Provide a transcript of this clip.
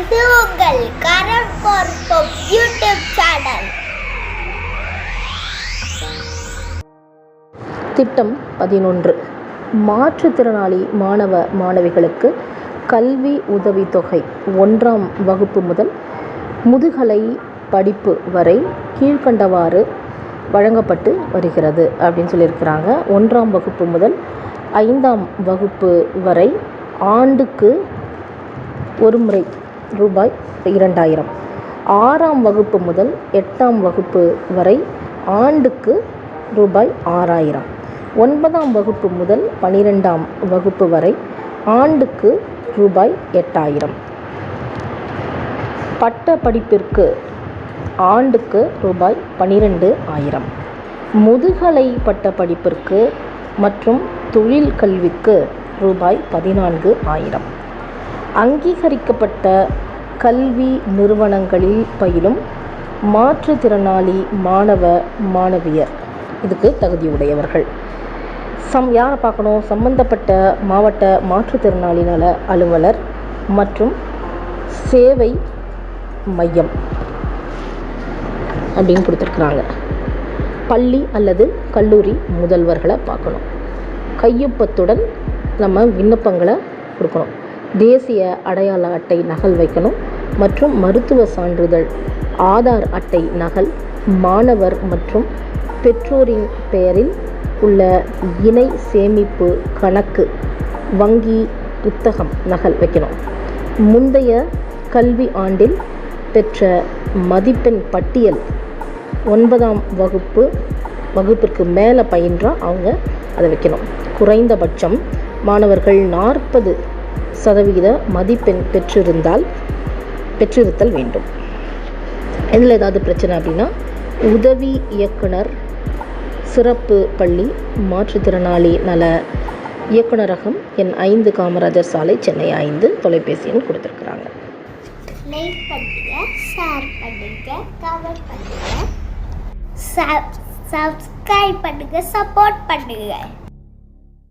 இது உங்கள் கரண் பார்ப்போம் யூடியூப் சேனல். திட்டம் 11 மாற்றுத்திறனாளி மாணவ மாணவிகளுக்கு கல்வி உதவித்தொகை 1ஆம் வகுப்பு முதல் முதுகலை படிப்பு வரை கீழ்கண்டவாறு வழங்கப்பட்டு வருகிறது அப்படின்னு சொல்லியிருக்கிறாங்க. 1ஆம் வகுப்பு முதல் 5ஆம் வகுப்பு வரை ஆண்டுக்கு ஒரு முறை ரூபாய் 2000. 6ஆம் வகுப்பு முதல் 8ஆம் வகுப்பு வரை ஆண்டுக்கு ரூபாய் 6000. 9ஆம் வகுப்பு முதல் 12ஆம் வகுப்பு வரை ஆண்டுக்கு ரூபாய் 8000. பட்ட படிப்பிற்கு ஆண்டுக்கு ரூபாய் 12000. முதுகலை பட்ட படிப்பிற்கு மற்றும் தொழில் கல்விக்கு ரூபாய் 14000. அங்கீகரிக்கப்பட்ட கல்வி நிறுவனங்களில் பயிலும் மாற்றுத்திறனாளி மாணவ மாணவியர் இதுக்கு தகுதியுடையவர்கள். யாரை பார்க்கணும்? சம்பந்தப்பட்ட மாவட்ட மாற்றுத்திறனாளி நல அலுவலர் மற்றும் சேவை மையம் அப்படின்னு கொடுத்துருக்குறாங்க. பள்ளி அல்லது கல்லூரி முதல்வர்களை பார்க்கணும். கையொப்பத்துடன் நம்ம விண்ணப்பங்களை கொடுக்கணும். தேசிய அடையாள அட்டை நகல் வைக்கணும் மற்றும் மருத்துவ சான்றிதழ், ஆதார் அட்டை நகல், மாணவர் மற்றும் பெற்றோரின் பெயரில் உள்ள இணை சேமிப்பு கணக்கு வங்கி புத்தகம் நகல் வைக்கணும். முந்தைய கல்வி ஆண்டில் பெற்ற மதிப்பெண் பட்டியல் 9ஆம் வகுப்பிற்கு மேலே பயின்றால் அவங்க அதை வைக்கணும். குறைந்தபட்சம் மாணவர்கள் 40% மதிப்பெண் பெற்றிருத்தல் வேண்டும். இதில் ஏதாவது பிரச்சனை அப்படின்னா உதவி இயக்குனர், சிறப்பு பள்ளி மாற்றுத்திறனாளி நல இயக்குனரகம், எண் 5 காமராஜர் சாலை, சென்னை 5, தொலைபேசி எண் கொடுத்துருக்குறாங்க. லைக் பண்ணுங்க, ஷேர் பண்ணுங்க, கமெண்ட் பண்ணுங்க, சப்ஸ்கிரைப் பண்ணுங்க, சப்போர்ட் பண்ணுங்க.